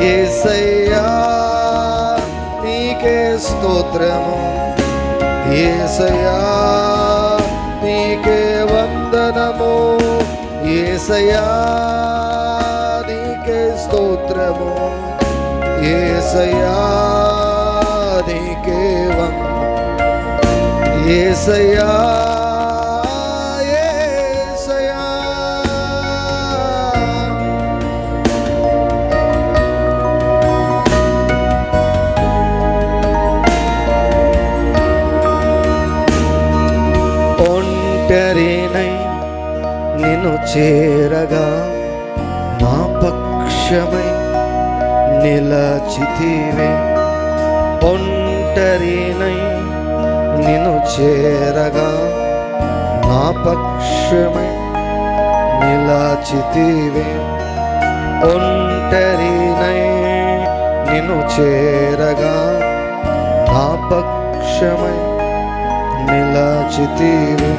యేసయ్యా నీకే స్తోత్రము, యేసయ్యా నీకే వందనము, యేసయ్యా నీకే స్తోత్రము, యేసయ్యా నీకే వందనము, యేసయ్యా ఒంటరినై నిన్ను చేరగా నా పక్షమై నిలచితివే, ఒంటరినై నిన్ను చేరగా నా పక్షమై నిలచితివే, ఒంటరినై నిన్ను చేరగా నా పక్షమై నిలచితివే,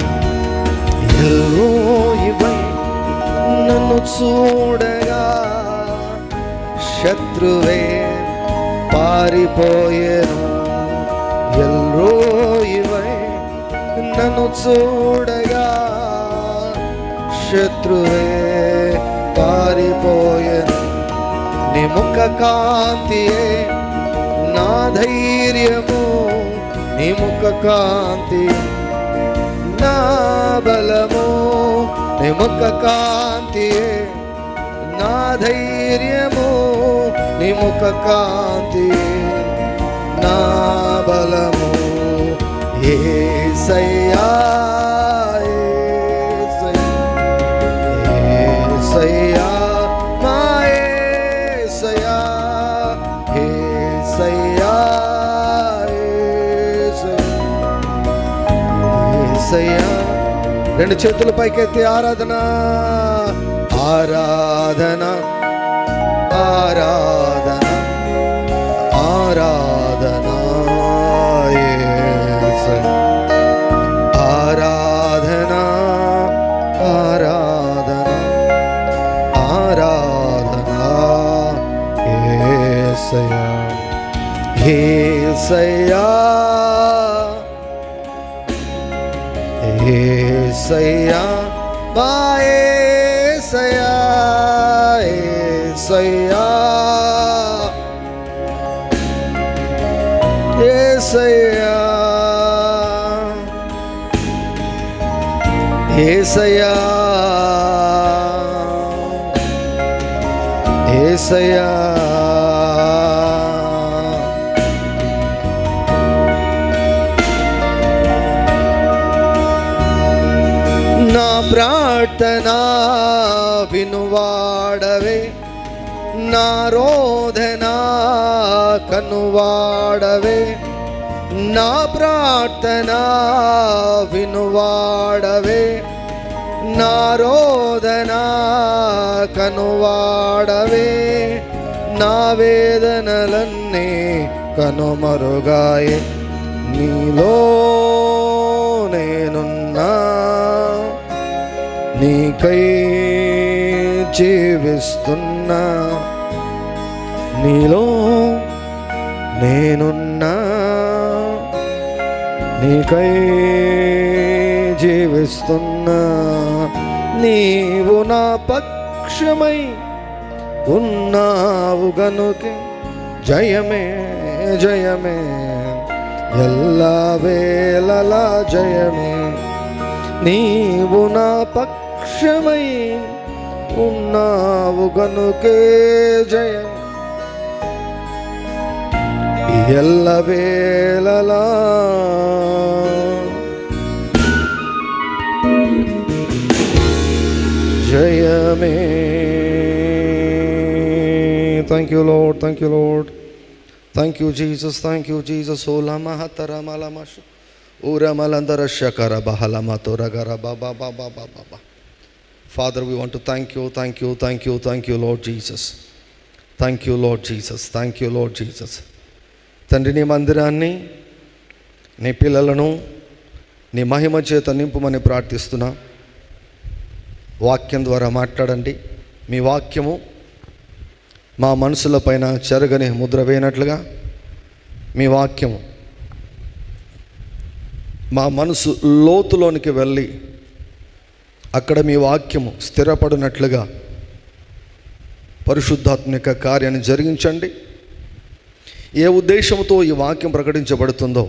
ఎల్రోయివై నన్ను చూడగా శత్రువే పారిపోయేను, ఎల్రోయివై నన్ను చూడగా శత్రువే పారిపోయేను, నీ ముఖ కాంతియే నా ధైర్యము, నీ ముఖ కాంతి నా బలము, నీ ముఖ కాంతియే నా ధైర్యము, నీ ముఖ కాంతియే నా బలము, యేసయ్యా యేసయ్యా మా యేసయ్యా, యేసయ్యా యేసయ్యా. రెండు చేతుల పైకెత్తి ఆరాధన, ఆరాధన, ఆరాధన, ఆరాధన, ఆరాధన, ఆరాధన, ఆరాధన, యేసయ్యా, యేసయ్యా, యేసయ్యా మా యేసయ్యా, యేసయ్యా, యేసయ్యా, యేసయ్యా, యేసయ్యా, నా ప్రార్థన వినువాడవే, నా రోదన కనువాడవే, నా ప్రార్థన వినువాడవే, నా రోదన కనువాడవే, నా వేదనలన్నీ కనుమరుగాయే, నీలో నేనున్నా నీకై జీవిస్తున్నా, నీలో నేనున్నా నీకై జీవిస్తున్నా, నీవు నా పక్షమై ఉన్నావు గనుకే జయమే జయమే, ఎల్లా వేళలా జయమే, నీవు నా పక్షమై ఉన్నావు గనుకే జయం, ఎల్ల వేళలా జయమే. Thank you Lord, thank you Lord, thank you Jesus, thank you Jesus. ఓ లమహతరమలమష ఊరమలందర శకర బహలమ తొరగర బాబా బాబా బాబా. Father, we want to thank you, thank you, thank you, thank you Lord Jesus. Thank you Lord Jesus, thank you Lord Jesus. తండ్రి, నీ మందిరాన్ని, నీ పిల్లలను నీ మహిమ చేత నింపుమని ప్రార్థిస్తున్నా. వాక్యం ద్వారా మాట్లాడండి. మీ వాక్యము మా మనసుల పైన చెరగని ముద్ర వేయనట్లుగా మీ వాక్యం మా మనసు లోతులోనికి వెళ్ళి అక్కడ మీ వాక్యము స్థిరపడినట్లుగా పరిశుద్ధాత్మిక కార్యాన్ని జరిగించండి. ఏ ఉద్దేశంతో ఈ వాక్యం ప్రకటించబడుతుందో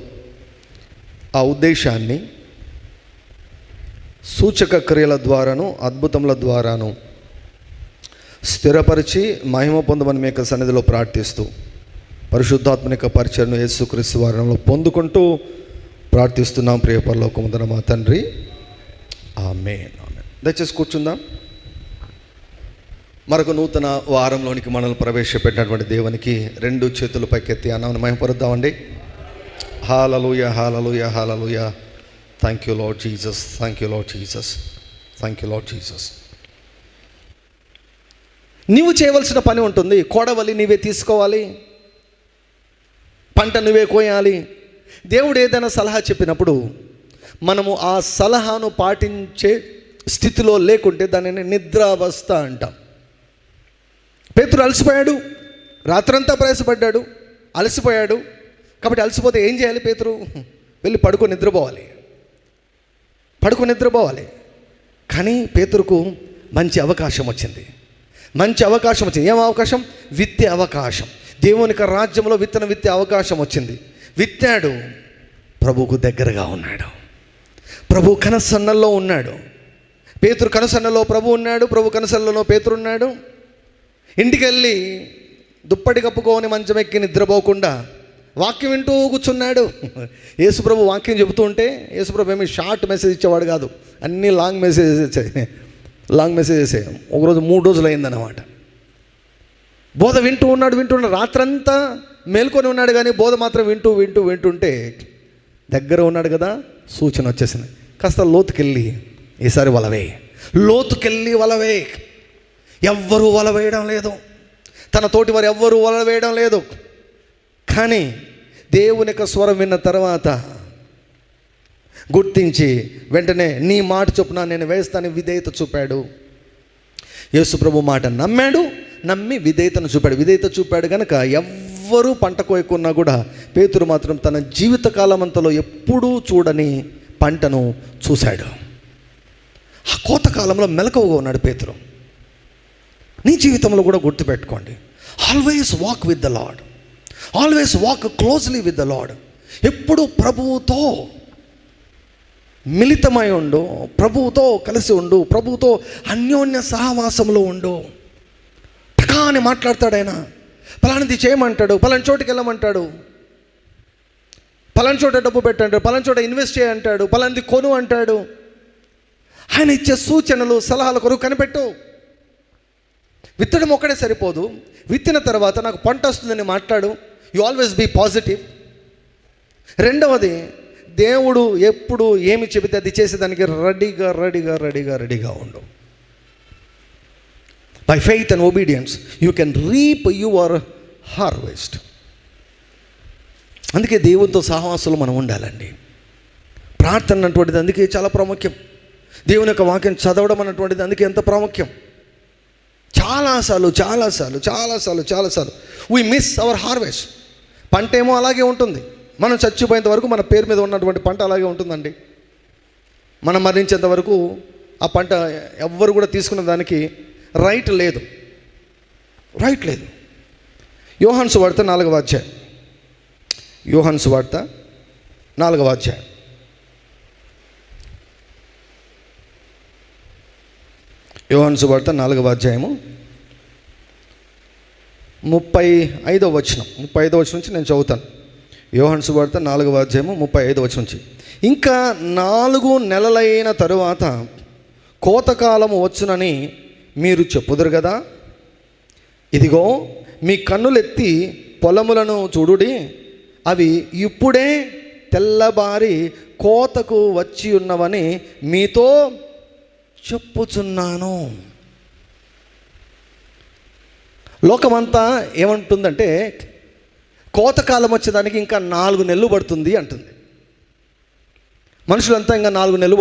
ఆ ఉద్దేశాన్ని సూచక క్రియల ద్వారాను అద్భుతముల ద్వారాను స్థిరపరిచి మహిమ పొందమని మీ యొక్క సన్నిధిలో ప్రార్థిస్తూ పరిశుద్ధాత్మిక పరిచయను యేసుక్రీస్తు వారంలో పొందుకుంటూ ప్రార్థిస్తున్నాం. ప్రియ పరలోకమందున్న మా తండ్రి, ఆమేన్. దయచేసి కూర్చుందాం. మరొక నూతన వారంలోనికి మనల్ని ప్రవేశపెట్టినటువంటి దేవునికి రెండు చేతులు పైకెత్తి అన్నామని మహిమపరుద్దామండి. Hallelujah, hallelujah, hallelujah. Thank you Lord Jesus, thank you Lord Jesus, thank you Lord Jesus. నీవు చేయవలసిన పని ఉంటుంది. కొడవలి నీవే తీసుకోవాలి, పంట నువ్వే కోయాలి. దేవుడు ఏదైనా సలహా చెప్పినప్పుడు మనము ఆ సలహాను పాటించే స్థితిలో లేకుంటే దానిని నిద్రావస్థ అంటాం. పేతురు అలసిపోయాడు, రాత్రంతా ప్రయాసపడ్డాడు, అలసిపోయాడు. కాబట్టి అలసిపోతే ఏం చేయాలి? పేతురు వెళ్ళి పడుకొని నిద్రపోవాలి. కానీ పేతురుకు మంచి అవకాశం వచ్చింది. ఏం అవకాశం? విత్తే అవకాశం. దేవుని రాజ్యంలో విత్తే అవకాశం వచ్చింది. విత్తాడు. ప్రభువుకు దగ్గరగా ఉన్నాడు. ప్రభు కనసన్నల్లో ఉన్నాడు. పేతురు కనసన్నలో ప్రభు ఉన్నాడు, ప్రభు కనసన్నలో పేతురు ఉన్నాడు. ఇంటికి వెళ్ళి దుప్పటి కప్పుకొని మంచం ఎక్కి నిద్రపోకుండా వాక్యం వింటూ కూర్చున్నాడు. యేసుప్రభు వాక్యం చెబుతూ ఉంటే యేసుప్రభు ఏమి షార్ట్ మెసేజ్ ఇచ్చేవాడు కాదు, అన్నీ లాంగ్ మెసేజెస్. ఒకరోజు 3 రోజులు అయిందన్నమాట. బోధ వింటూ ఉన్నాడు. రాత్రంతా మేల్కొని ఉన్నాడు, కానీ బోధ మాత్రం వింటుంటే దగ్గర ఉన్నాడు కదా, సూచన వచ్చేసింది. కాస్త లోతుకెళ్ళి ఈసారి వలవే. ఎవ్వరూ వల వేయడం లేదు, తన తోటి వారు ఎవ్వరూ వల వేయడం లేదు. కానీ దేవుని యొక్క స్వరం విన్న తర్వాత గుర్తించి వెంటనే నీ మాట చొప్పున నేను వేస్తాను విధేయత చూపాడు. యేసుప్రభు మాట నమ్మి విధేయతను చూపాడు కనుక ఎవ్వరూ పంట కోయకున్నా కూడా పేతురు మాత్రం తన జీవితకాలం అంతలో ఎప్పుడూ చూడని పంటను చూశాడు. ఆ కోతకాలంలో మెలకువగా ఉన్నాడు పేతురు. నీ జీవితంలో కూడా గుర్తుపెట్టుకోండి, always walk with the lord, always walk closely with the lord. ఎప్పుడు ప్రభువుతో మిళితమై ఉండు, ప్రభువుతో కలిసి ఉండు, ప్రభువుతో అన్యోన్య సహవాసంలో ఉండు. టకాని మాట్లాడతాడు ఆయన, పలానిది చేయమంటాడు, పలాని చోటుకి వెళ్ళమంటాడు, పలాని చోట డబ్బు పెట్టంటాడు, పలాని చోట ఇన్వెస్ట్ చేయంటాడు, పలానిది కొను అంటాడు. ఆయన ఇచ్చే సూచనలు సలహాల కొరకు కనిపెట్టు. విత్తడం ఒక్కడే సరిపోదు, విత్తిన తర్వాత నాకు పంట వస్తుందని మాట్లాడు. You always be positive. రెండవది, దేవుడు ఎప్పుడు ఏమి చెబితే అది చేసేదానికి రెడీగా ఉండు. By faith and obedience you can reap your harvest. అందుకే దేవునితో సహవాసంలో మనం ఉండాలండి. ప్రార్థన అన్నటువంటిది అందుకే చాలా ప్రాముఖ్యం. దేవుని యొక్క వాక్యం చదవడం అన్నటువంటిది అందుకే ఎంత ప్రాముఖ్యం. చాలాసార్లు వీ మిస్ అవర్ హార్వెస్ట్. పంట ఏమో అలాగే ఉంటుంది, మనం చచ్చిపోయేంత వరకు మన పేరు మీద ఉన్నటువంటి పంట అలాగే ఉంటుందండి. మనం మరణించేంత వరకు ఆ పంట ఎవ్వరు కూడా తీసుకున్న దానికి రైట్ లేదు. యోహాను సువార్త 4వ అధ్యాయం. యోహాను సువార్త 4వ అధ్యాయం. యోహాను సువార్త 4వ అధ్యాయము 35వ వచనం. 35వ వచనం నుంచి నేను చదువుతాను. యోహాను సువార్త 4వ అధ్యాయము 35వ వచనం నుంచి. ఇంకా 4 నెలలైన తరువాత కోతకాలము వచ్చునని మీరు చెప్పుదురు కదా. ఇదిగో మీ కన్నులెత్తి పొలములను చూడుడి, అవి ఇప్పుడే తెల్లబారి కోతకు వచ్చి ఉన్నవని మీతో చెప్పుచున్నాను. లోకమంతా ఏమంటుందంటే కోతకాలం వచ్చేదానికి ఇంకా 4 నెలలు పడుతుంది అంటుంది. మనుషులంతా ఇంకా 4 నెలలు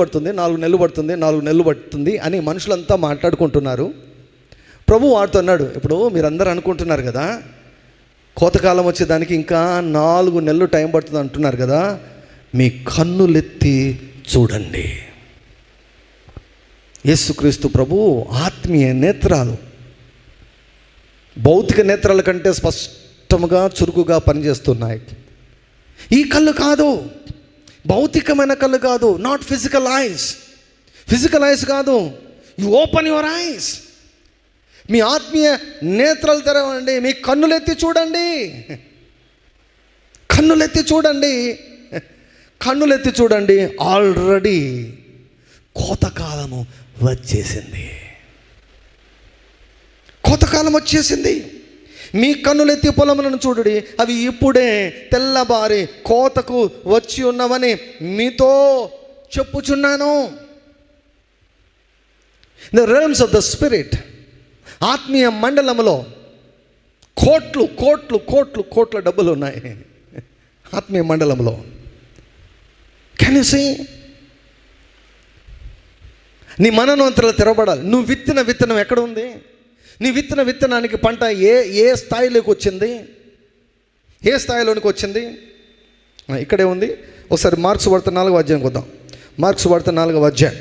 పడుతుంది అని మనుషులంతా మాట్లాడుకుంటున్నారు. ప్రభు వారితో అన్నాడు, ఇప్పుడు మీరందరూ అనుకుంటున్నారు కదా కోతకాలం వచ్చేదానికి ఇంకా 4 నెలలు టైం పడుతుంది అంటున్నారు కదా, మీ కన్నులెత్తి చూడండి. యేసుక్రీస్తు ప్రభు ఆత్మీయ నేత్రాలు భౌతిక నేత్రాల కంటే స్పష్టంగా చురుకుగా పనిచేస్తున్నాయి. ఈ కళ్ళు కాదు, భౌతికమైన కళ్ళు కాదు, not physical ice. Physical ice కాదు, యు ఓపెన్ యువర్ ఐస్. మీ ఆత్మీయ నేత్రాలు తెరవండి, మీ కన్నులెత్తి చూడండి. కన్నులెత్తి చూడండి, కన్నులెత్తి చూడండి. ఆల్రెడీ కోతకాలము వచ్చేసింది. కోతకాలం వచ్చేసింది. మీ కన్నులెత్తి పొలములను చూడుడి, అవి ఇప్పుడే తెల్లబారి కోతకు వచ్చి ఉన్నవని మీతో చెప్పుచున్నాను. The realms of the spirit, ఆత్మీయ మండలంలో కోట్లు కోట్లు కోట్లు కోట్ల డబ్బులు ఉన్నాయి. ఆత్మీయ మండలంలో కెన్ యు సీ? నీ మనోంతరాలు తెరవబడాలి. నువ్వు విత్తిన విత్తనం ఎక్కడ ఉంది? నీ విత్తన విత్తనానికి పంట ఏ స్థాయిలోకి వచ్చింది? ఏ స్థాయిలోనికి వచ్చింది? ఇక్కడే ఉంది. ఒకసారి మార్క్స్ వార్త 4వ అధ్యాయం కొద్దాం. మార్క్స్ వార్త 4వ అధ్యాయం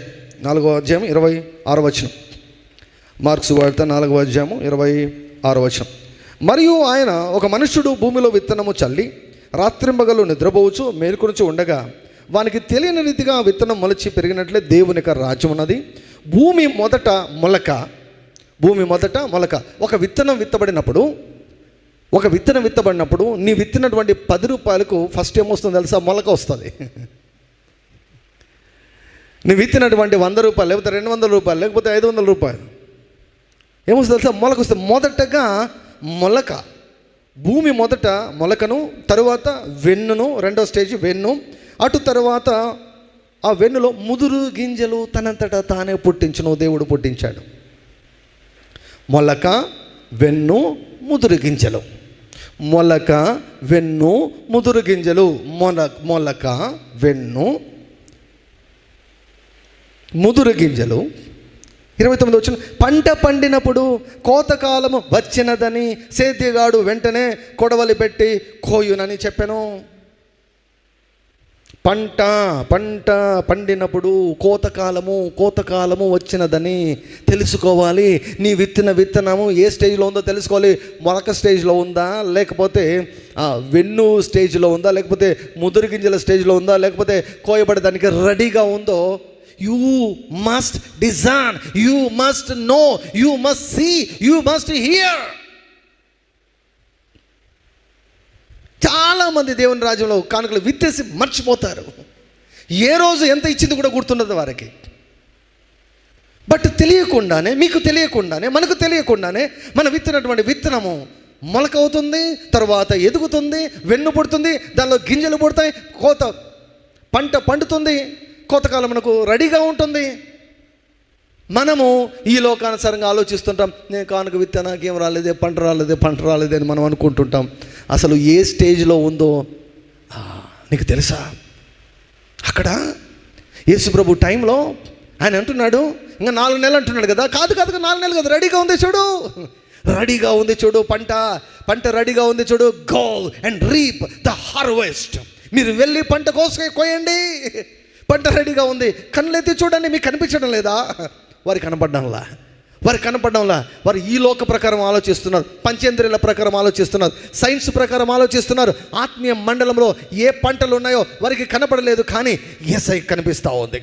26వ వచనం. మార్క్స్ వార్త 4వ అధ్యాయం 26వ వచనం. మరియు ఆయన, ఒక మనుష్యుడు భూమిలో విత్తనము చల్లి రాత్రింబగలు నిద్రపోవచ్చు మేలుకొనుచు ఉండగా వానికి తెలియని రీతిగా విత్తనం మొలచి పెరిగినట్లే దేవుని యొక్క రాజ్యం ఉన్నది. భూమి మొదట మొలక. ఒక విత్తనం విత్తబడినప్పుడు నీ విత్తినటువంటి 10 రూపాయలకు ఫస్ట్ ఏమొస్తుంది తెలుసా? మొలక వస్తుంది. నీ విత్తినటువంటి 100 రూపాయలు, లేకపోతే 200 రూపాయలు, లేకపోతే 500 రూపాయలు ఏమొస్తుంది తెలుసా? మొలక వస్తుంది. మొదటగా మొలక. భూమి మొదట మొలకను, తరువాత వెన్నును, 2వ స్టేజ్ వెన్ను, అటు తర్వాత ఆ వెన్నులో ముదురు గింజలు తనంతటా తానే పుట్టించును. దేవుడు పుట్టించాడు. మొలక, వెన్ను, ముదురు గింజలు. మొలక, వెన్ను, ముదురు గింజలు. మొలక, వెన్ను, ముదురు గింజలు. 29 వచ్చిన, పంట పండినప్పుడు కోతకాలము వచ్చినదని సేద్యగాడు వెంటనే కొడవలి పెట్టి కోయునని చెప్పాను. పంట పండినప్పుడు కోతకాలము వచ్చినదని తెలుసుకోవాలి. నీ విత్తనము ఏ స్టేజ్లో ఉందో తెలుసుకోవాలి. మొలక స్టేజ్లో ఉందా, లేకపోతే వెన్ను స్టేజ్లో ఉందా, లేకపోతే ముదురు గింజల స్టేజ్లో ఉందా, లేకపోతే కోయబడడానికి రెడీగా ఉందో. You must design, you must know, you must see, you must hear. చాలామంది దేవుని రాజ్యంలో కానుకలు విత్తేసి మర్చిపోతారు. ఏ రోజు ఎంత ఇచ్చింది కూడా గుర్తుండదు వారికి. బట్ తెలియకుండానే, మీకు తెలియకుండానే, మనకు తెలియకుండానే మన విత్తినటువంటి విత్తనము మొలక అవుతుంది, తర్వాత ఎదుగుతుంది, వెన్ను పుడుతుంది, దానిలో గింజలు పుడతాయి, పంట పండుతుంది, కోతకాలమునకు రెడీగా ఉంటుంది. మనము ఈ లోకానుసారంగా ఆలోచిస్తుంటాం. నేను కానుక విత్తా, నాకేం రాలేదే, పంట రాలేదే అని మనం అనుకుంటుంటాం. అసలు ఏ స్టేజ్లో ఉందో నీకు తెలుసా? అక్కడ యేసుప్రభు టైంలో ఆయన అంటున్నాడు, ఇంకా 4 నెలలు అంటున్నాడు కదా. కాదు 4 నెలలు కదా, రెడీగా ఉంది చూడు, పంట రెడీగా ఉంది చూడు. Go and reap the harvest. మీరు వెళ్ళి పంట కోయండి. పంట రెడీగా ఉంది. కళ్ళెత్తి చూడండి. మీకు కనిపించడం లేదా? వారు కనపడడంలా. వారు ఈ లోక ప్రకారం ఆలోచిస్తున్నారు, పంచేంద్రియాల ప్రకారం ఆలోచిస్తున్నారు, సైన్స్ ప్రకారం ఆలోచిస్తున్నారు. ఆత్మీయ మండలంలో ఏ పంటలు ఉన్నాయో వారికి కనపడలేదు, కానీ ఎస్ఐ కనిపిస్తూ ఉంది.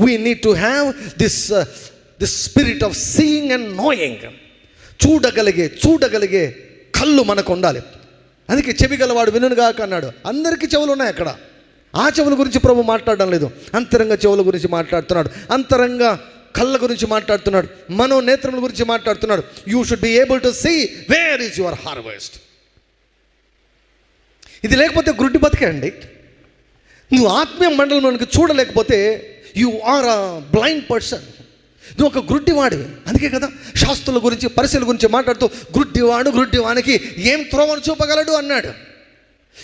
We need to have this spirit of seeing and knowing. చూడగలిగే కళ్ళు మనకు ఉండాలి. అందుకే చెవి గలవాడు వినుగాక అన్నాడు. అందరికీ చెవులు ఉన్నాయి అక్కడ. ఆ చెవుల గురించి ప్రభు మాట్లాడడం లేదు. అంతరంగ చెవుల గురించి మాట్లాడుతున్నాడు. అంతరంగ కళ్ళ గురించి మాట్లాడుతున్నాడు. మనోనేత్రముల గురించి మాట్లాడుతున్నాడు. You should be able to see where is your harvest. ఇది లేకపోతే గుడ్డి బతికే అండి. నువ్వు ఆత్మీయ మండలంలోనికి చూడలేకపోతే you are a blind person. నువ్వు ఒక గుడ్డివాడివి. అందుకే కదా శాస్త్రుల గురించి, పరిశీలన గురించి మాట్లాడుతూ గుడ్డివానికి ఏం త్రోవను చూపగలడు అన్నాడు.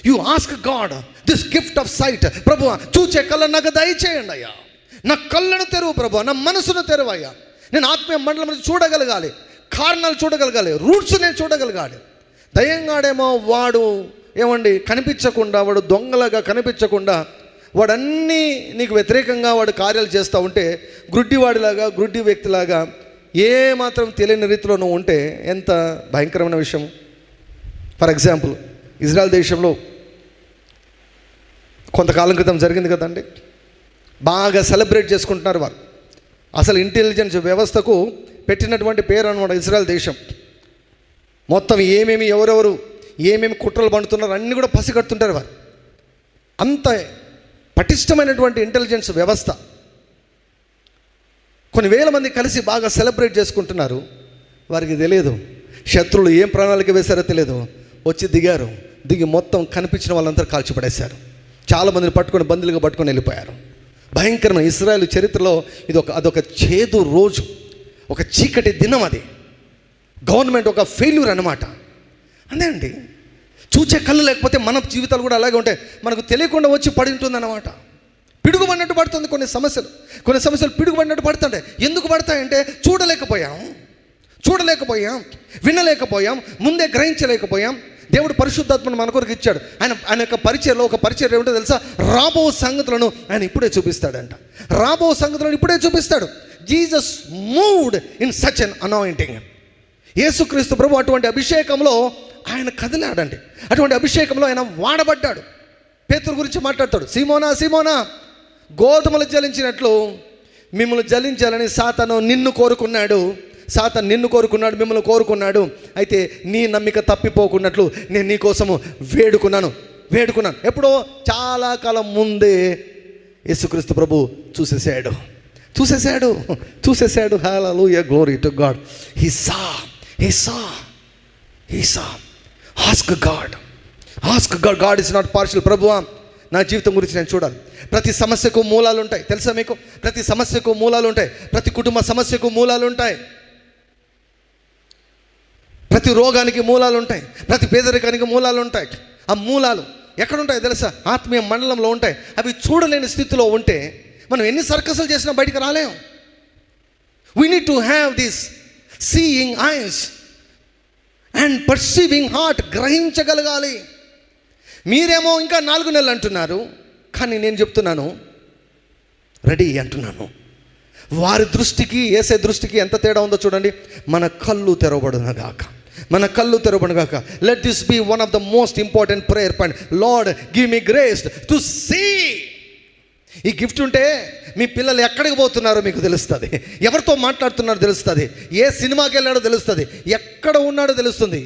You ask God this gift of sight. ప్రభువా, చూచే కళ్ళ నాకు దయచేయండి అయ్యా. నా కళ్ళను తెరువు ప్రభువా, నా మనసును తెరువయ్యా. నేను ఆత్మీయ మండలం చూడగలగాలి. కారణాలు చూడగలగాలి, రూట్స్ నేను చూడగలగాలి. దయ్యంగాడేమో వాడు ఏమండి కనిపించకుండా, వాడు దొంగలాగా కనిపించకుండా, వాడన్నీ నీకు వ్యతిరేకంగా వాడు కార్యాలు చేస్తూ ఉంటే, గుడ్డివాడిలాగా, గుడ్డి వ్యక్తిలాగా ఏ మాత్రం తెలియని రీతిలో నువ్వు ఉంటే ఎంత భయంకరమైన విషయం. ఫర్ ఎగ్జాంపుల్, ఇజ్రాయెల్ దేశంలో కొంతకాలం క్రితం జరిగింది కదండి, బాగా సెలబ్రేట్ చేసుకుంటున్నారు వారు. అసలు ఇంటెలిజెన్స్ వ్యవస్థకు పెట్టినటువంటి పేరు అనమాట ఇజ్రాయెల్ దేశం. మొత్తం ఏమేమి ఎవరెవరు ఏమేమి కుట్రలు పండుతున్నారు అన్నీ కూడా పసిగడుతుంటారు వారు. అంత పటిష్టమైనటువంటి ఇంటెలిజెన్స్ వ్యవస్థ. కొన్ని వేల మంది కలిసి బాగా సెలబ్రేట్ చేసుకుంటున్నారు. వారికి తెలియదు శత్రువులు ఏం ప్రణాళిక వేశారో తెలియదు. వచ్చి దిగారు, దిగి మొత్తం కనిపించిన వాళ్ళంతా కాల్చిపడేశారు. చాలామందిని పట్టుకొని బందీలుగా పట్టుకొని వెళ్ళిపోయారు. భయంకరమైన ఇశ్రాయేలు చరిత్రలో అదొక చేదు రోజు, ఒక చీకటి దినం. అది గవర్నమెంట్ ఒక ఫెయిల్యూర్ అనమాట. అంతే అండి, చూచే కళ్ళు లేకపోతే మన జీవితాలు కూడా అలాగే ఉంటాయి. మనకు తెలియకుండా వచ్చి పడి ఉంటుంది అన్నమాట. పిడుగుపడినట్టు పడుతుంది. కొన్ని సమస్యలు పిడుగుపడినట్టు పడుతుంటాయి. ఎందుకు పడతాయంటే చూడలేకపోయాం, వినలేకపోయాం, ముందే గ్రహించలేకపోయాం. దేవుడు పరిశుద్ధాత్మను మన కొరకు ఇచ్చాడు. ఆయన యొక్క పరిచయలో ఒక పరిచయం ఏమిటో తెలుసా? రాబో సంగతులను ఆయన ఇప్పుడే చూపిస్తాడంట. రాబో సంగతులను ఇప్పుడే చూపిస్తాడు. Jesus moved in such an anointing. యేసుక్రీస్తు ప్రభు అటువంటి అభిషేకంలో ఆయన కదిలాడండి. అటువంటి అభిషేకంలో ఆయన వాడబడ్డాడు. పేతురు గురించి మాట్లాడతాడు. సీమోనా, గోధుమలు జలించినట్లు మిమ్మల్ని జలించాలని సాతాను నిన్ను కోరుకున్నాడు, మిమ్మల్ని కోరుకున్నాడు. అయితే నీ నమ్మిక తప్పిపోకున్నట్లు నేను నీ కోసము వేడుకున్నాను. ఎప్పుడో చాలా కాలం ముందే యేసుక్రీస్తు ప్రభు చూసేసాడు. Hallelujah, glory to God. He saw. Ask God. God is not partial. ప్రభువా, నా జీవితం గురించి నేను చూడాలి. ప్రతి సమస్యకు మూలాలు ఉంటాయి, తెలుసా మీకు? ప్రతి సమస్యకు మూలాలు ఉంటాయి. ప్రతి కుటుంబ సమస్యకు మూలాలు ఉంటాయి. ప్రతి రోగానికి మూలాలు ఉంటాయి. ప్రతి పేదరికానికి మూలాలు ఉంటాయి. ఆ మూలాలు ఎక్కడుంటాయి తెలుసా? ఆత్మీయ మండలంలో ఉంటాయి. అవి చూడలేని స్థితిలో ఉంటే మనం ఎన్ని సర్కస్లు చేసినా బయటికి రాలేం. We need to have this seeing eyes and perceiving heart. గ్రహించగలగాలి. మీరేమో ఇంకా 4 నెలలు అంటున్నారు, కానీ నేను చెప్తున్నాను రెడీ అంటున్నాను. వారి దృష్టికి యేసే దృష్టికి ఎంత తేడా ఉందో చూడండి. మన కళ్ళు తెరవబడునగాక. Let this be one of the most important prayer point. Lord give me grace to see. ఈ గిఫ్ట్ ఉంటే మీ పిల్లలు ఎక్కడికి పోతున్నారో మీకు తెలుస్తుంది, ఎవరితో మాట్లాడుతున్నారో తెలుస్తుంది, ఏ సినిమాకి వెళ్ళాడో తెలుస్తుంది, ఎక్కడ ఉన్నాడో తెలుస్తుంది,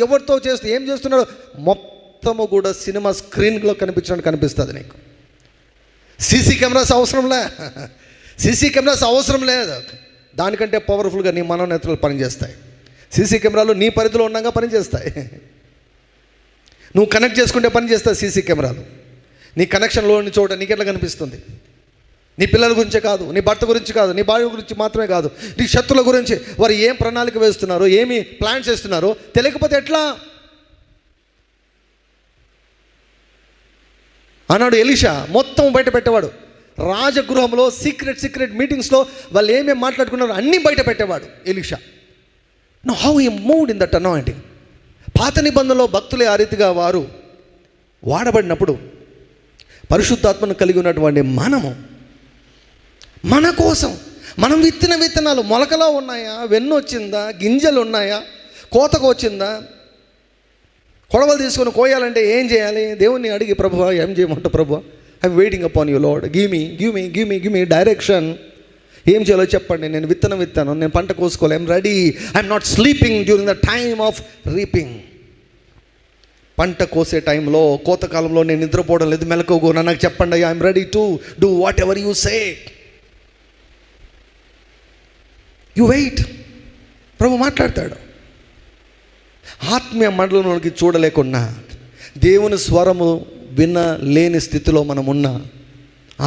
ఎవరితో ఏం చేస్తున్నాడో మొత్తము కూడా సినిమా స్క్రీన్లో కనిపించినట్టు కనిపిస్తుంది నీకు. సీసీ కెమెరాస్ అవసరం లేదు. దానికంటే పవర్ఫుల్గా నీ మనోనేత్రాలు పనిచేస్తాయి. సీసీ కెమెరాలు నీ పరిధిలో ఉండగా పనిచేస్తాయి. నువ్వు కనెక్ట్ చేసుకుంటే పనిచేస్తాయి సీసీ కెమెరాలు. నీ కనెక్షన్లోని చోట నీకెట్లా కనిపిస్తుంది? నీ పిల్లల గురించే కాదు, నీ భర్త గురించి కాదు, నీ భార్య గురించి మాత్రమే కాదు, నీ శత్రుల గురించి. వారు ఏం ప్రణాళిక వేస్తున్నారో, ఏమి ప్లాన్ చేస్తున్నారో తెలియకపోతే ఎట్లా? ఆనాడు ఎలీషా మొత్తం బయట పెట్టేవాడు. రాజగృహంలో సీక్రెట్ మీటింగ్స్లో వాళ్ళు ఏమేమి మాట్లాడుకున్నారో అన్నీ బయట పెట్టేవాడు Elisha. Know how he moved in that anointing. పాత నిబంధనలో భక్తులే ఆ రీతిగా వారు వాడబడినప్పుడు పరిశుద్ధాత్మను కలిగి ఉన్నటువంటి మన కోసం మనం విత్తిన విత్తనాలు మొలకలో ఉన్నాయా, వెన్ను వచ్చిందా, గింజలు ఉన్నాయా, కోతకు వచ్చిందా, కొడవలు తీసుకొని కోయాలంటే ఏం చేయాలి? దేవుణ్ణి అడిగి, ప్రభువా ఏం చేయమంటావు ప్రభువా, I'm waiting upon you Lord, give me direction. ఏం చేయాలో చెప్పండి. నేను విత్తాను, నేను పంట కోసుకోవాలి, I'm ready, I'm not sleeping during the time of reaping. పంట కోసే టైంలో, కోతకాలంలో నేను నిద్రపోవడం లేదు, మెలకువగా నాకు చెప్పండి, I'm ready to do whatever you say. You wait. ప్రభు మాట్లాడతాడు. ఆత్మీయ మండలంలోకి చూడలేకున్నా, దేవుని స్వరము వినలేని స్థితిలో మనం ఉన్న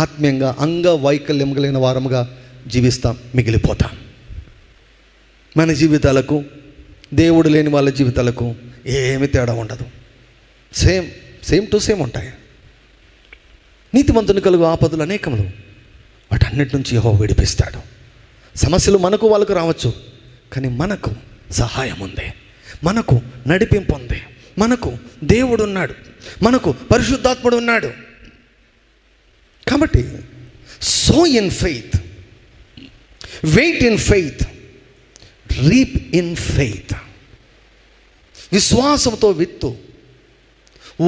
ఆత్మీయంగా అంగవైకల్యం కలిగిన వారముగా జీవిస్తాం, మిగిలిపోతాం. మన జీవితాలకు దేవుడు లేని వాళ్ళ జీవితాలకు ఏమి తేడా ఉండదు. సేమ్ టు సేమ్ ఉంటాయి. నీతిమంతుని కలుగు ఆపదలు అనేకములు, వాటన్నిటి నుంచి యెహోవా విడిపిస్తాడు. సమస్యలు మనకు వాళ్ళకు రావచ్చు, కానీ మనకు సహాయం ఉంది, మనకు నడిపింపు ఉంది, మనకు దేవుడు ఉన్నాడు, మనకు పరిశుద్ధాత్ముడు ఉన్నాడు. కాబట్టి sow in faith, wait in faith, reap in faith. విశ్వాసంతో విత్తు,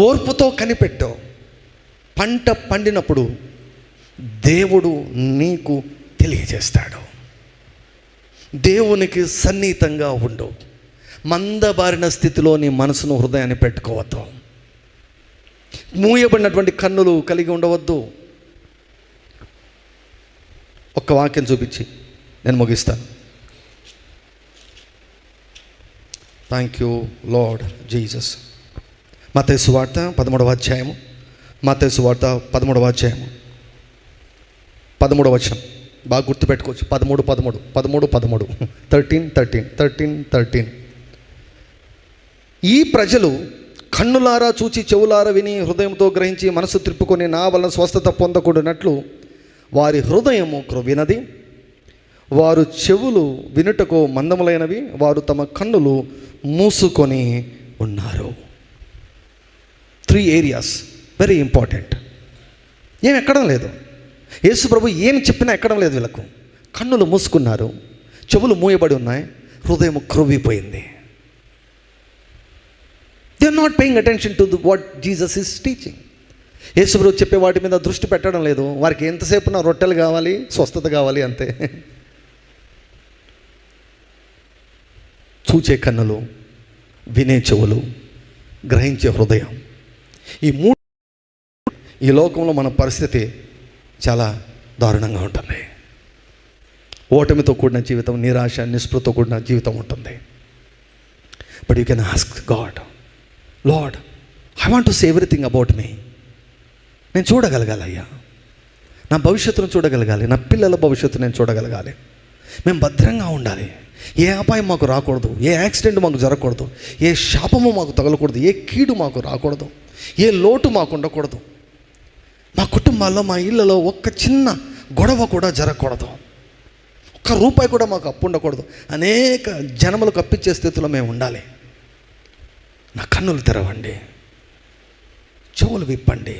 ఓర్పుతో కనిపెట్టు. పంట పండినప్పుడు దేవుడు నీకు తెలియజేస్తాడు. దేవునికి సన్నిహితంగా ఉండు. మందబారిన స్థితిలో నీ మనసును, హృదయాన్ని పెట్టుకోవద్దు. మూయబడినటువంటి కన్నులు కలిగి ఉండవద్దు. ఒక్క వాక్యం చూపించి నేను ముగిస్తాను. Thank you Lord Jesus. మత్తయి సువార్త 13వ అధ్యాయము, మత్తయి సువార్త 13వ అధ్యాయము 13వ వచనం బాగా గుర్తుపెట్టుకోవచ్చు. 13. ఈ ప్రజలు కన్నులారా చూచి, చెవులారా విని, హృదయంతో గ్రహించి, మనసు త్రిప్పుకొని నా వలన స్వస్థత పొందకూడనట్లు వారి హృదయము క్రొవ్వినది, వారు చెవులు వినుటకు మందములైనవి, వారు తమ కన్నులు మూసుకొని ఉన్నారు. 3 ఏరియాస్ వెరీ ఇంపార్టెంట్. ఏం ఎక్కడం లేదు. యేసు ప్రభు ఏం చెప్పినా ఎక్కడం లేదు. వీళ్ళకు కన్నులు మూసుకున్నారు, చెవులు మూయబడి ఉన్నాయి, హృదయం క్రొవ్విపోయింది. They are not paying attention to what Jesus is teaching. యేసు ప్రభు చెప్పే వాటి మీద దృష్టి పెట్టడం లేదు. వారికి ఎంతసేపు నా రొట్టెలు కావాలి, స్వస్థత కావాలి, అంతే. చూచే కన్నులు, వినే చెవులు, గ్రహించే హృదయం, ఈ 3. ఈ లోకంలో మన పరిస్థితి చాలా దారుణంగా ఉంటుంది. ఓటమితో కూడిన జీవితం, నిరాశ, నిస్పృహతో కూడిన జీవితం ఉంటుంది. But you can ask God, lord, I want to say everything about me. నేను చూడగలగాలి అయ్యా, నా భవిష్యత్తును చూడగలగాలి, నా పిల్లల భవిష్యత్తు నేను చూడగలగాలి. మేము భద్రంగా ఉండాలి. ఏ అపాయం మాకు రాకూడదు, ఏ యాక్సిడెంట్ మాకు జరగకూడదు, ఏ శాపము మాకు తగలకూడదు, ఏ కీడు మాకు రాకూడదు, ఏ లోటు మాకు ఉండకూడదు. మా కుటుంబాల్లో, మా ఇళ్ళలో ఒక్క చిన్న గొడవ కూడా జరగకూడదు, ఒక్క రూపాయి కూడా మాకు అప్పు ఉండకూడదు. అనేక జనములకు అప్పిచ్చే స్థితిలో మేము ఉండాలి. నా కన్నులు తెరవండి, చెవులు విప్పండి,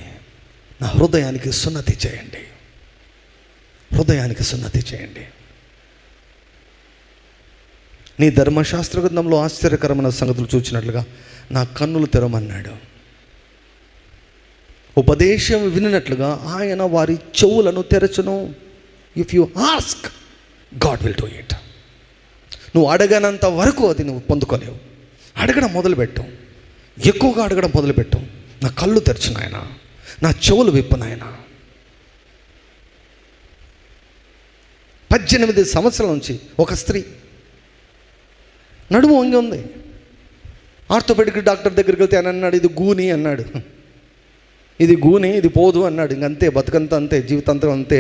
నా హృదయానికి సున్నతి చేయండి, హృదయానికి సున్నతి చేయండి. నీ ధర్మశాస్త్ర గ్రంథంలో ఆశ్చర్యకరమైన సంగతులు చూచినట్లుగా నా కన్నులు తెరవమన్నాడు. ఉపదేశం వినినట్లుగా ఆయన వారి చెవులను తెరచును. If you ask, God will do it. నువ్వు అడగనంత వరకు అది నువ్వు పొందుకోలేవు. అడగడం మొదలుపెట్టు, ఎక్కువగా అడగడం మొదలుపెట్టు. నా కళ్ళు తెరచు నాయన, నా చెవులు విప్పు నాయన. 18 సంవత్సరాల నుంచి ఒక స్త్రీ నడుము వంగి ఉంది. ఆర్థోపెడిక్ డాక్టర్ దగ్గరికి వెళ్తే ఆయన అన్నాడు, ఇది గూని అన్నాడు. ఇది గూని, ఇది పోదు అన్నాడు. ఇంకంతే, బతుకంతా అంతే, జీవితాంతం అంతే,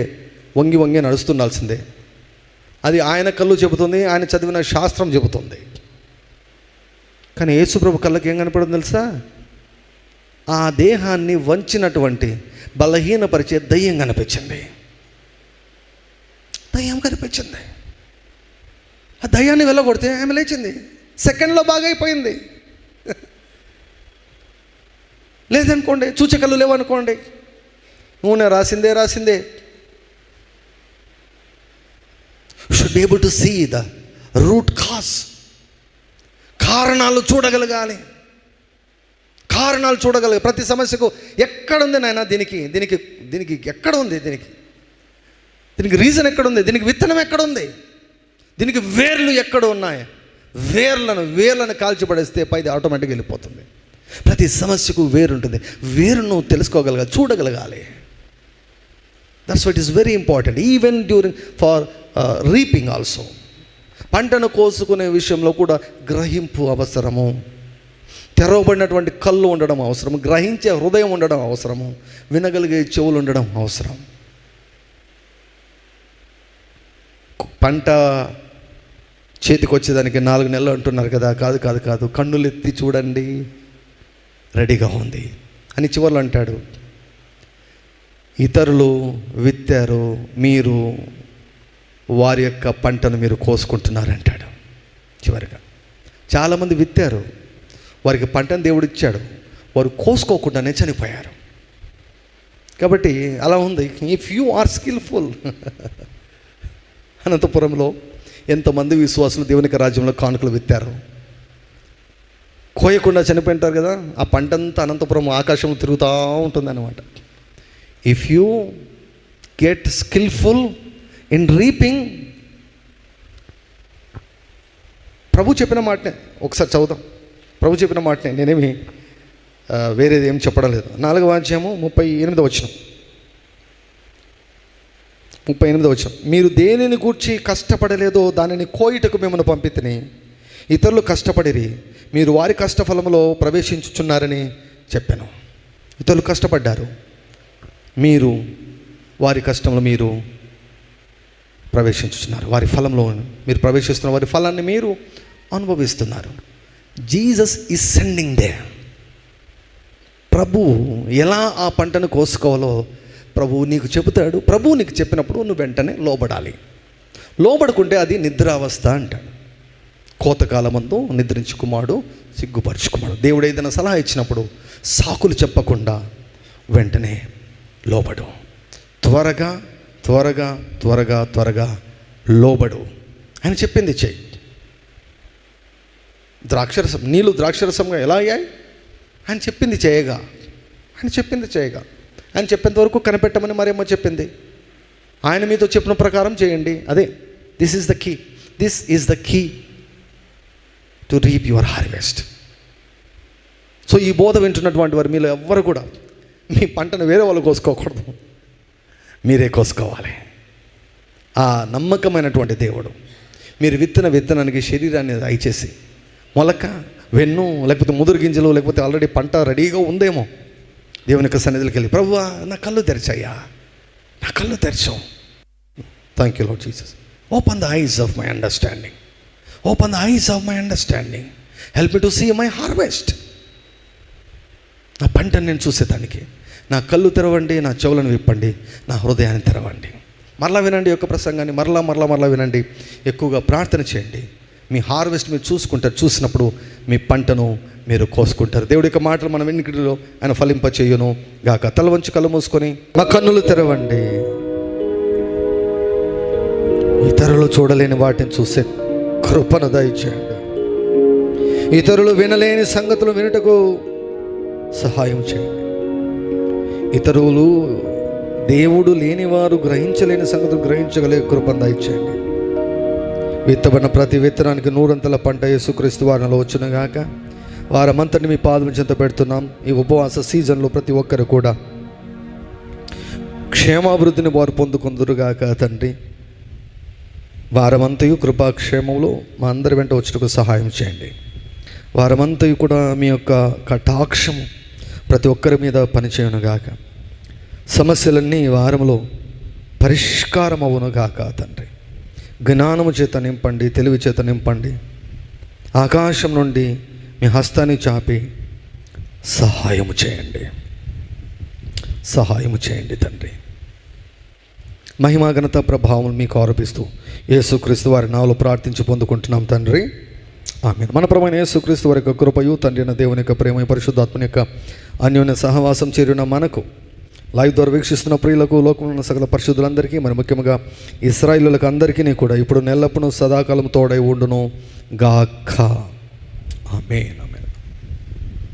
వంగి వంగి నడుస్తుండాల్సిందే. అది ఆయన కళ్ళు చెబుతుంది, ఆయన చదివిన శాస్త్రం చెబుతుంది. కానీ యేసుప్రభు కళ్ళకి ఏం కనపడదు తెలుసా? ఆ దేహాన్ని వంచినటువంటి బలహీనపరిచే దయ్యం కనిపించింది. దయ్యం కనిపించింది. ఆ దయ్యాన్ని వెళ్ళగొడితే ఆమె లేచింది. సెకండ్లో బాగా అయిపోయింది. లేదనుకోండి, చూచకళ్ళు లేవనుకోండి, నూనె రాసిందే. Should be able to see the root cause. కారణాలు చూడగలగాలి. ప్రతి సమస్యకు ఎక్కడుంది నాయన, దీనికి ఎక్కడ ఉంది, దీనికి రీజన్ ఎక్కడుంది, దీనికి విత్తనం ఎక్కడుంది, దీనికి వేర్లు ఎక్కడ ఉన్నాయి. వేర్లను కాల్చిపడేస్తే పైది ఆటోమేటిక్గా వెళ్ళిపోతుంది. ప్రతి సమస్యకు వేరు ఉంటుంది. వేరును తెలుసుకోగలగాలి, చూడగలగాలి. That's what is very important even during for reaping also. పంటను కోసుకునే విషయంలో కూడా గ్రహింపు అవసరము. తెరవబడినటువంటి కళ్ళు ఉండడం అవసరము, గ్రహించే హృదయం ఉండడం అవసరము, వినగలిగే చెవులు ఉండడం అవసరం. పంట చేతికి వచ్చేదానికి 4 నెలలు అంటున్నారు కదా. కాదు, కన్నులు ఎత్తి చూడండి, రెడీగా ఉంది అని చివరిలో అంటాడు. ఇతరులు విత్తారు, మీరు వారి యొక్క పంటను మీరు కోసుకుంటున్నారంటాడు చివరిగా. చాలామంది విత్తారు, వారికి పంటను దేవుడు ఇచ్చాడు, వారు కోసుకోకుండానే చనిపోయారు. కాబట్టి అలా ఉంది. If you are skillful. అనంతపురంలో ఎంతమంది విశ్వాసులు దేవునికి రాజ్యంలో కానుకలు విత్తారు, కోయకుండా చనిపోయింటారు కదా. ఆ పంట అంతా అనంతపురం ఆకాశంలో తిరుగుతూ ఉంటుంది అన్నమాట. If you get skillful in reaping, ప్రభు చెప్పిన మాటనే ఒకసారి చదువుతాం. ప్రభు చెప్పిన మాటనే, నేనేమి వేరేది ఏం చెప్పడం లేదు. 4వ అధ్యాయము 38వ వచనం. 38వ వచనం. మీరు దేనిని గూర్చి కష్టపడలేదో దానిని కోయుటకు మిమ్మల్ని పంపితిని. ఇతరులు కష్టపడిరి, మీరు వారి కష్టఫలంలో ప్రవేశించుచున్నారని చెప్పాను. ఇతరులు కష్టపడ్డారు, మీరు వారి కష్టంలో మీరు ప్రవేశించుచున్నారు. వారి ఫలంలో మీరు ప్రవేశిస్తున్నారు, వారి ఫలాన్ని మీరు అనుభవిస్తున్నారు. Jesus is sending they. ప్రభు ఎలా ఆ పంటను కోసుకోవాలో ప్రభువు నీకు చెబుతాడు. ప్రభువు నీకు చెప్పినప్పుడు నువ్వు వెంటనే లోబడాలి. లోబడుకుంటే అది నిద్రావస్థ అంటాడు. కోతకాలమందు నిద్రించుకుమాడు, సిగ్గుపరుచుకుమాడు. దేవుడు ఏదైనా సలహా ఇచ్చినప్పుడు సాకులు చెప్పకుండా వెంటనే లోబడు. త్వరగా త్వరగా త్వరగా త్వరగా లోబడు. ఆయన చెప్పింది చెయ్యి. ద్రాక్షరసం, నీళ్ళు ద్రాక్షరసంగా ఎలా అయ్యాయి? ఆయన చెప్పింది చేయగా, ఆయన చెప్పింది చేయగా, ఆయన చెప్పేంత వరకు కనిపెట్టమని మరేమో చెప్పింది. ఆయన మీతో చెప్పిన ప్రకారం చేయండి. అదే this is the key. This is the key to reap your harvest. So ఈ బోధ వింటున్నటువంటి వారు మీలో ఎవ్వరు కూడా మీ పంటను వేరే వాళ్ళు కోసుకోకూడదు, మీరే కోసుకోవాలి. ఆ నమ్మకమైనటువంటి దేవుడు మీరు విత్తన విత్తనానికి శరీరాన్ని దయచేసి మొలక, వెన్ను, లేకపోతే ముదురు గింజలు, లేకపోతే ఆల్రెడీ పంట రెడీగా ఉందేమో, దేవుని యొక్క సన్నిధిలోకి వెళ్ళి, ప్రభువా నా కళ్ళు తెరిచాయ్యా, నా కళ్ళు తెరిచావు. Thank you Lord Jesus. Open the eyes of my understanding. Open the eyes of my understanding. Help me to see my harvest. నా పంటను నేను చూసేదానికి నా కళ్ళు తెరవండి, నా చెవులను విప్పండి, నా హృదయాన్ని తెరవండి. మరలా వినండి యొక్క ప్రసంగాన్ని, మరలా వినండి. ఎక్కువగా ప్రార్థన చేయండి. మీ హార్వెస్ట్ మీరు చూసుకుంటారు. చూసినప్పుడు మీ పంటను మీరు కోసుకుంటారు. దేవుడి యొక్క మాటలు మన వెనుకలో ఆయన ఫలింప చేయును గాక. తల వంచి కళ్ళు మూసుకొని మా కన్నులు తెరవండి. ఇతరులు చూడలేని వాటిని చూసే కృపను దయచేయండి. ఇతరులు వినలేని సంగతులు వినుటకు సహాయం చేయండి. ఇతరులు దేవుడు లేనివారు గ్రహించలేని సంగతులు గ్రహించగలిగే కృపను దయచేయండి. విత్తబడిన ప్రతి విత్తనానికి 100 పంట యేసుక్రీస్తు వారిలో వచ్చునుగాక. వారమంతటిని మీ పాదం చెంత పెడుతున్నాం. ఈ ఉపవాస సీజన్లో ప్రతి ఒక్కరు కూడా క్షేమాభివృద్ధిని వారు పొందుకుందురుగాక తండ్రి. వారమంతయు కృపాక్షేమంలో మా అందరి వెంట వచ్చుటకు సహాయం చేయండి. వారమంతయు కూడా మీ యొక్క కటాక్షము ప్రతి ఒక్కరి మీద పనిచేయునుగాక. సమస్యలన్నీ ఈ వారంలో పరిష్కారం అవునుగాక తండ్రి. జ్ఞానము చేత నింపండి, తెలివి చేత నింపండి. ఆకాశం నుండి మీ హస్తాన్ని చాపి సహాయము చేయండి, సహాయము చేయండి తండ్రి. మహిమా ఘనత ప్రభావం మీకు ఆరోపిస్తూ యేసుక్రీస్తు వారి నామములో ప్రార్థించి పొందుకుంటున్నాం తండ్రి. ఆమేన్. మన ప్రభువైన యేసుక్రీస్తు వారి యొక్క కృపయు, తండ్రి అయిన దేవుని యొక్క ప్రేమ, పరిశుద్ధాత్మని యొక్క అన్యోన్య సహవాసం చేరిన మనకు, లైవ్ ద్వారా వీక్షిస్తున్న ప్రియులకు, లోకంలో ఉన్న సకల పరిశుద్ధులందరికీ, మరి ముఖ్యంగా ఇశ్రాయేలులకు అందరికీ కూడా ఇప్పుడు నెల్లప్పుడూ సదాకాలం తోడై ఉండును గాక. ఆమేన్.